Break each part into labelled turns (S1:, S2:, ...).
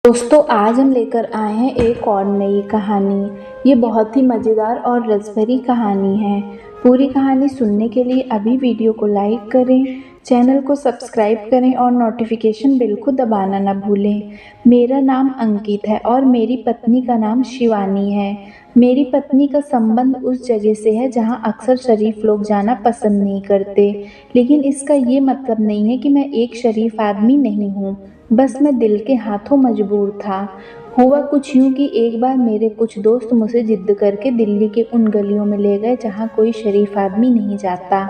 S1: दोस्तों, आज हम लेकर आए हैं एक और नई कहानी। ये बहुत ही मज़ेदार और रसभरी कहानी है। पूरी कहानी सुनने के लिए अभी वीडियो को लाइक करें, चैनल को सब्सक्राइब करें और नोटिफिकेशन बेल को दबाना ना भूलें। मेरा नाम अंकित है और मेरी पत्नी का नाम शिवानी है। मेरी पत्नी का संबंध उस जगह से है जहाँ अक्सर शरीफ लोग जाना पसंद नहीं करते, लेकिन इसका ये मतलब नहीं है कि मैं एक शरीफ आदमी नहीं हूँ। बस मैं दिल के हाथों मजबूर था। हुआ कुछ यूं कि एक बार मेरे कुछ दोस्त मुझे जिद करके दिल्ली के उन गलियों में ले गए जहां कोई शरीफ आदमी नहीं जाता।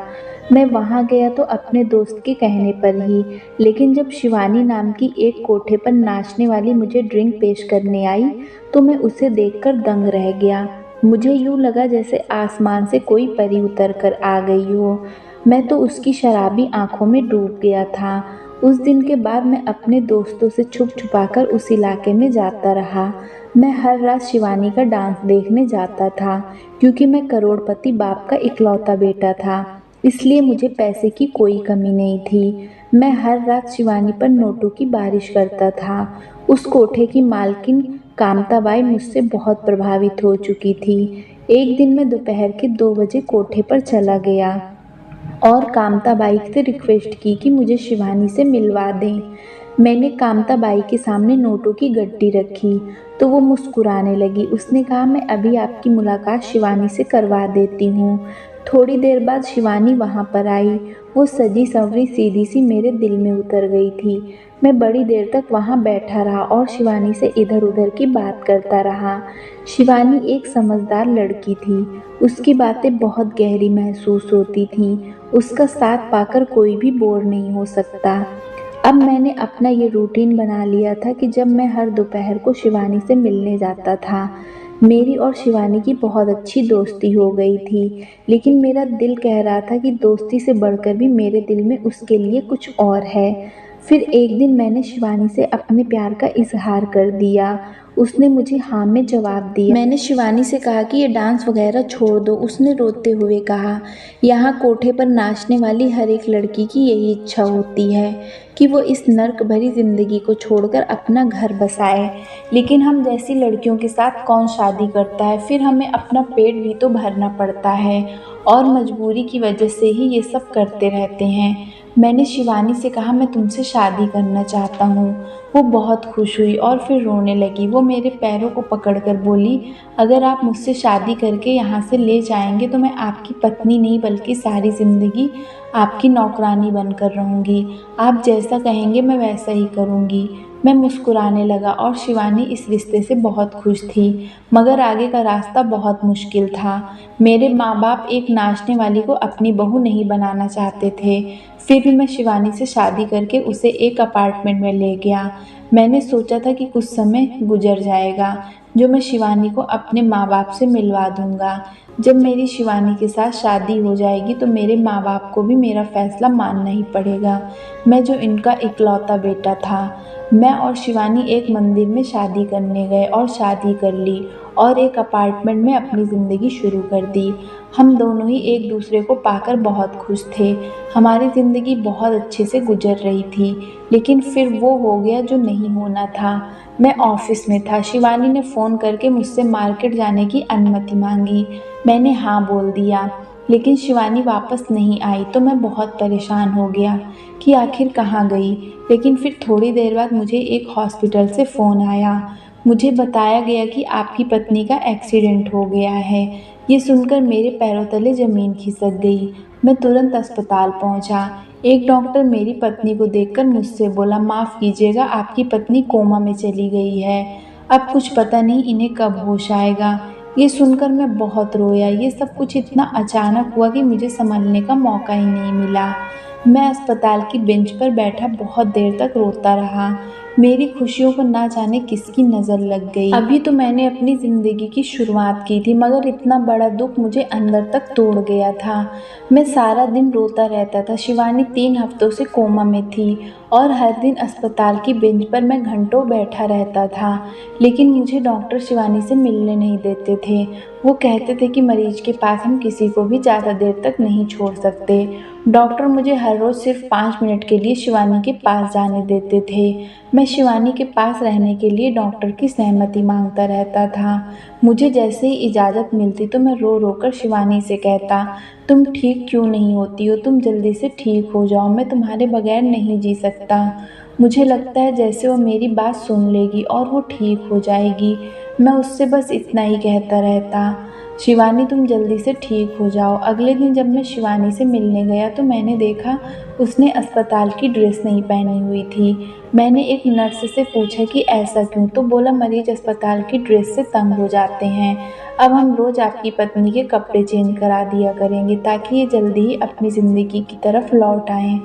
S1: मैं वहां गया तो अपने दोस्त के कहने पर ही, लेकिन जब शिवानी नाम की एक कोठे पर नाचने वाली मुझे ड्रिंक पेश करने आई तो मैं उसे देखकर दंग रह गया। मुझे यूं लगा जैसे आसमान से कोई परी उतर कर आ गई हो। मैं तो उसकी शराबी आंखों में डूब गया था। उस दिन के बाद मैं अपने दोस्तों से छुप छुपाकर उस इलाके में जाता रहा। मैं हर रात शिवानी का डांस देखने जाता था, क्योंकि मैं करोड़पति बाप का इकलौता बेटा था, इसलिए मुझे पैसे की कोई कमी नहीं थी। मैं हर रात शिवानी पर नोटों की बारिश करता था। उस कोठे की मालकिन कामताबाई मुझसे बहुत प्रभावित हो चुकी थी। एक दिन मैं दोपहर के 2 बजे कोठे पर चला गया और कामताबाई से रिक्वेस्ट की कि मुझे शिवानी से मिलवा दें। मैंने कामताबाई के सामने नोटों की गड्डी रखी तो वो मुस्कुराने लगी। उसने कहा, मैं अभी आपकी मुलाकात शिवानी से करवा देती हूँ। थोड़ी देर बाद शिवानी वहाँ पर आई। वो सजी संवरी सीधी सी मेरे दिल में उतर गई थी। मैं बड़ी देर तक वहाँ बैठा रहा और शिवानी से इधर उधर की बात करता रहा। शिवानी एक समझदार लड़की थी। उसकी बातें बहुत गहरी महसूस होती थीं। उसका साथ पाकर कोई भी बोर नहीं हो सकता। अब मैंने अपना ये रूटीन बना लिया था कि जब मैं हर दोपहर को शिवानी से मिलने जाता था। मेरी और शिवानी की बहुत अच्छी दोस्ती हो गई थी, लेकिन मेरा दिल कह रहा था कि दोस्ती से बढ़कर भी मेरे दिल में उसके लिए कुछ और है। फिर एक दिन मैंने शिवानी से अपने प्यार का इजहार कर दिया। उसने मुझे हाँ में जवाब दिया। मैंने शिवानी से कहा कि ये डांस वगैरह छोड़ दो। उसने रोते हुए कहा, यहाँ कोठे पर नाचने वाली हर एक लड़की की यही इच्छा होती है कि वो इस नर्क भरी जिंदगी को छोड़कर अपना घर बसाए, लेकिन हम जैसी लड़कियों के साथ कौन शादी करता है? फिर हमें अपना पेट भी तो भरना पड़ता है और मजबूरी की वजह से ही ये सब करते रहते हैं। मैंने शिवानी से कहा, मैं तुमसे शादी करना चाहता हूँ। वो बहुत खुश हुई और फिर रोने लगी। वो मेरे पैरों को पकड़कर बोली, अगर आप मुझसे शादी करके यहाँ से ले जाएंगे तो मैं आपकी पत्नी नहीं बल्कि सारी ज़िंदगी आपकी नौकरानी बनकर रहूँगी। आप जैसा कहेंगे मैं वैसा ही करूँगी। मैं मुस्कुराने लगा और शिवानी इस रिश्ते से बहुत खुश थी, मगर आगे का रास्ता बहुत मुश्किल था। मेरे माँ बाप एक नाचने वाली को अपनी बहू नहीं बनाना चाहते थे। फिर भी मैं शिवानी से शादी करके उसे एक अपार्टमेंट में ले गया। मैंने सोचा था कि कुछ समय गुजर जाएगा जो मैं शिवानी को अपने माँ बाप से मिलवा दूंगा। जब मेरी शिवानी के साथ शादी हो जाएगी तो मेरे माँ बाप को भी मेरा फैसला मानना ही पड़ेगा, मैं जो इनका इकलौता बेटा था। मैं और शिवानी एक मंदिर में शादी करने गए और शादी कर ली और एक अपार्टमेंट में अपनी ज़िंदगी शुरू कर दी। हम दोनों ही एक दूसरे को पाकर बहुत खुश थे। हमारी ज़िंदगी बहुत अच्छे से गुजर रही थी, लेकिन फिर वो हो गया जो नहीं होना था। मैं ऑफिस में था। शिवानी ने फ़ोन करके मुझसे मार्केट जाने की अनुमति मांगी। मैंने हाँ बोल दिया, लेकिन शिवानी वापस नहीं आई तो मैं बहुत परेशान हो गया कि आखिर कहाँ गई। लेकिन फिर थोड़ी देर बाद मुझे एक हॉस्पिटल से फ़ोन आया। मुझे बताया गया कि आपकी पत्नी का एक्सीडेंट हो गया है। ये सुनकर मेरे पैरों तले ज़मीन खिसक गई। मैं तुरंत अस्पताल पहुंचा। एक डॉक्टर मेरी पत्नी को देखकर मुझसे बोला, माफ़ कीजिएगा, आपकी पत्नी कोमा में चली गई है। अब कुछ पता नहीं इन्हें कब होश आएगा। ये सुनकर मैं बहुत रोया। ये सब कुछ इतना अचानक हुआ कि मुझे संभलने का मौका ही नहीं मिला। मैं अस्पताल की बेंच पर बैठा बहुत देर तक रोता रहा। मेरी खुशियों को ना जाने किसकी नज़र लग गई। अभी तो मैंने अपनी ज़िंदगी की शुरुआत की थी, मगर इतना बड़ा दुख मुझे अंदर तक तोड़ गया था। मैं सारा दिन रोता रहता था। शिवानी 3 हफ्तों से कोमा में थी और हर दिन अस्पताल की बेंच पर मैं घंटों बैठा रहता था, लेकिन मुझे डॉक्टर शिवानी से मिलने नहीं देते थे। वो कहते थे कि मरीज के पास हम किसी को भी ज़्यादा देर तक नहीं छोड़ सकते। डॉक्टर मुझे हर रोज़ सिर्फ 5 मिनट के लिए शिवानी के पास जाने देते थे। मैं मैं शिवानी के पास रहने के लिए डॉक्टर की सहमति मांगता रहता था। मुझे जैसे ही इजाज़त मिलती तो मैं रो रो कर शिवानी से कहता, तुम ठीक क्यों नहीं होती हो, तुम जल्दी से ठीक हो जाओ, मैं तुम्हारे बगैर नहीं जी सकता। मुझे लगता है जैसे वो मेरी बात सुन लेगी और वो ठीक हो जाएगी। मैं उससे बस इतना ही कहता रहता, शिवानी तुम जल्दी से ठीक हो जाओ। अगले दिन जब मैं शिवानी से मिलने गया तो मैंने देखा उसने अस्पताल की ड्रेस नहीं पहनी हुई थी। मैंने एक नर्स से पूछा कि ऐसा क्यों, तो बोला मरीज अस्पताल की ड्रेस से तंग हो जाते हैं। अब हम रोज आपकी पत्नी के कपड़े चेंज करा दिया करेंगे ताकि ये जल्दी ही अपनी ज़िंदगी की तरफ लौट आएं।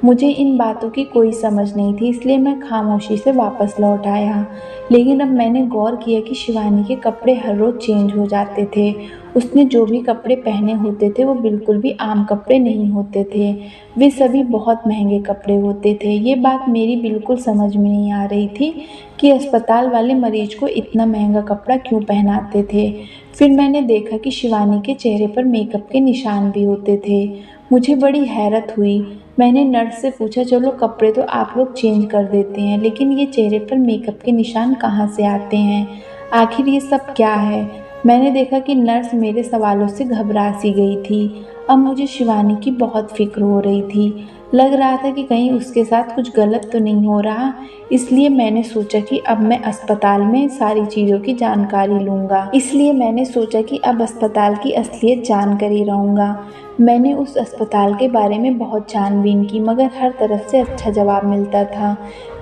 S1: मुझे इन बातों की कोई समझ नहीं थी, इसलिए मैं खामोशी से वापस लौट आया। लेकिन अब मैंने गौर किया कि शिवानी के कपड़े हर रोज़ चेंज हो जाते थे। उसने जो भी कपड़े पहने होते थे वो बिल्कुल भी आम कपड़े नहीं होते थे। वे सभी बहुत महंगे कपड़े होते थे। ये बात मेरी बिल्कुल समझ में नहीं आ रही थी कि अस्पताल वाले मरीज को इतना महंगा कपड़ा क्यों पहनाते थे। फिर मैंने देखा कि शिवानी के चेहरे पर मेकअप के निशान भी होते थे। मुझे बड़ी हैरत हुई। मैंने नर्स से पूछा, चलो कपड़े तो आप लोग चेंज कर देते हैं, लेकिन ये चेहरे पर मेकअप के निशान कहाँ से आते हैं? आखिर ये सब क्या है? मैंने देखा कि नर्स मेरे सवालों से घबरा सी गई थी। अब मुझे शिवानी की बहुत फिक्र हो रही थी। लग रहा था कि कहीं उसके साथ कुछ गलत तो नहीं हो रहा। इसलिए मैंने सोचा कि अब मैं अस्पताल में सारी चीज़ों की जानकारी लूँगा। इसलिए मैंने सोचा कि अब अस्पताल की असलियत जानकर ही रहूँगा। मैंने उस अस्पताल के बारे में बहुत छानबीन की, मगर हर तरफ से अच्छा जवाब मिलता था।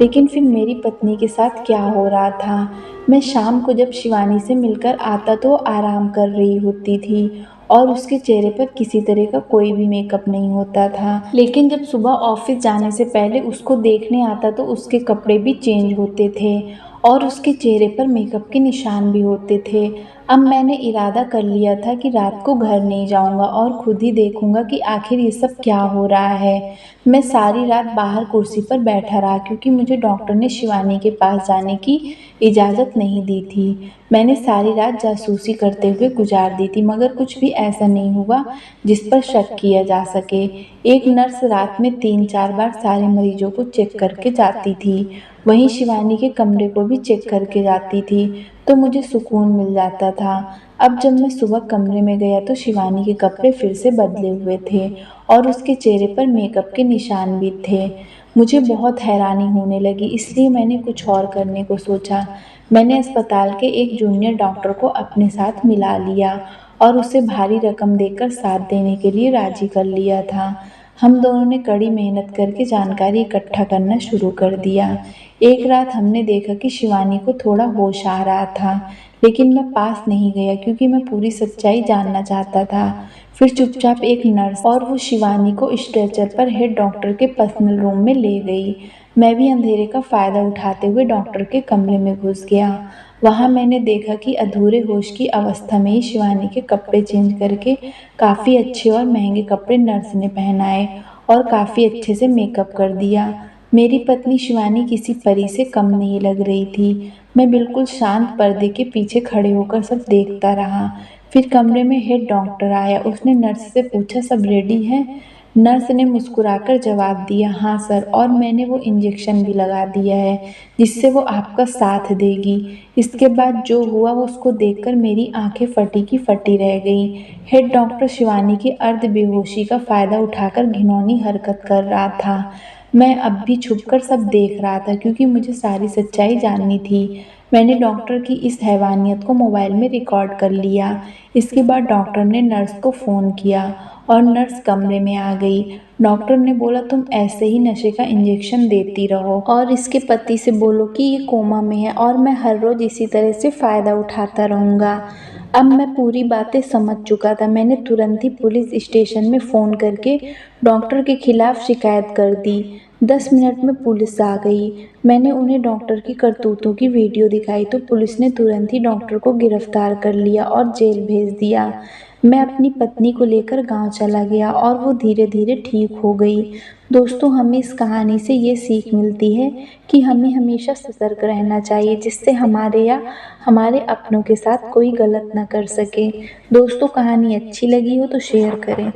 S1: लेकिन फिर मेरी पत्नी के साथ क्या हो रहा था? मैं शाम को जब शिवानी से मिलकर आता तो वो आराम कर रही होती थी और उसके चेहरे पर किसी तरह का कोई भी मेकअप नहीं होता था। लेकिन जब सुबह ऑफिस जाने से पहले उसको देखने आता तो उसके कपड़े भी चेंज होते थे और उसके चेहरे पर मेकअप के निशान भी होते थे। अब मैंने इरादा कर लिया था कि रात को घर नहीं जाऊंगा और खुद ही देखूंगा कि आखिर ये सब क्या हो रहा है। मैं सारी रात बाहर कुर्सी पर बैठा रहा क्योंकि मुझे डॉक्टर ने शिवानी के पास जाने की इजाज़त नहीं दी थी। मैंने सारी रात जासूसी करते हुए गुजार दी थी, मगर कुछ भी ऐसा नहीं हुआ जिस पर शक किया जा सके। एक नर्स रात में 3-4 बार सारे मरीजों को चेक करके जाती थी। वहीं शिवानी के कमरे को भी चेक करके जाती थी, तो मुझे सुकून मिल जाता था। अब जब मैं सुबह कमरे में गया तो शिवानी के कपड़े फिर से बदले हुए थे और उसके चेहरे पर मेकअप के निशान भी थे। मुझे बहुत हैरानी होने लगी, इसलिए मैंने कुछ और करने को सोचा। मैंने अस्पताल के एक जूनियर डॉक्टर को अपने साथ मिला लिया और उसे भारी रकम देकर साथ देने के लिए राजी कर लिया था। हम दोनों ने कड़ी मेहनत करके जानकारी इकट्ठा करना शुरू कर दिया। एक रात हमने देखा कि शिवानी को थोड़ा होश आ रहा था, लेकिन मैं पास नहीं गया क्योंकि मैं पूरी सच्चाई जानना चाहता था। फिर चुपचाप एक नर्स और वो शिवानी को स्ट्रेचर पर हेड डॉक्टर के पर्सनल रूम में ले गई। मैं भी अंधेरे का फ़ायदा उठाते हुए डॉक्टर के कमरे में घुस गया। वहाँ मैंने देखा कि अधूरे होश की अवस्था में ही शिवानी के कपड़े चेंज करके काफ़ी अच्छे और महंगे कपड़े नर्स ने पहनाए और काफ़ी अच्छे से मेकअप कर दिया। मेरी पत्नी शिवानी किसी परी से कम नहीं लग रही थी। मैं बिल्कुल शांत पर्दे के पीछे खड़े होकर सब देखता रहा। फिर कमरे में हेड डॉक्टर आया। उसने नर्स से पूछा, सब रेडी है? नर्स ने मुस्कुराकर जवाब दिया, हाँ सर, और मैंने वो इंजेक्शन भी लगा दिया है जिससे वो आपका साथ देगी। इसके बाद जो हुआ वो उसको देखकर मेरी आंखें फटी की फटी रह गईं। हेड डॉक्टर शिवानी की अर्ध बेहोशी का फ़ायदा उठाकर घिनौनी हरकत कर रहा था। मैं अब भी छुपकर सब देख रहा था क्योंकि मुझे सारी सच्चाई जाननी थी। मैंने डॉक्टर की इस हैवानियत को मोबाइल में रिकॉर्ड कर लिया। इसके बाद डॉक्टर ने नर्स को फ़ोन किया और नर्स कमरे में आ गई। डॉक्टर ने बोला, तुम ऐसे ही नशे का इंजेक्शन देती रहो और इसके पति से बोलो कि ये कोमा में है और मैं हर रोज़ इसी तरह से फ़ायदा उठाता रहूँगा। अब मैं पूरी बातें समझ चुका था। मैंने तुरंत ही पुलिस स्टेशन में फ़ोन करके डॉक्टर के खिलाफ शिकायत कर दी। 10 मिनट में पुलिस आ गई। मैंने उन्हें डॉक्टर की करतूतों की वीडियो दिखाई तो पुलिस ने तुरंत ही डॉक्टर को गिरफ्तार कर लिया और जेल भेज दिया। मैं अपनी पत्नी को लेकर गांव चला गया और वो धीरे धीरे ठीक हो गई। दोस्तों, हमें इस कहानी से ये सीख मिलती है कि हमें हमेशा सतर्क रहना चाहिए, जिससे हमारे या हमारे अपनों के साथ कोई गलत ना कर सके। दोस्तों, कहानी अच्छी लगी हो तो शेयर करें।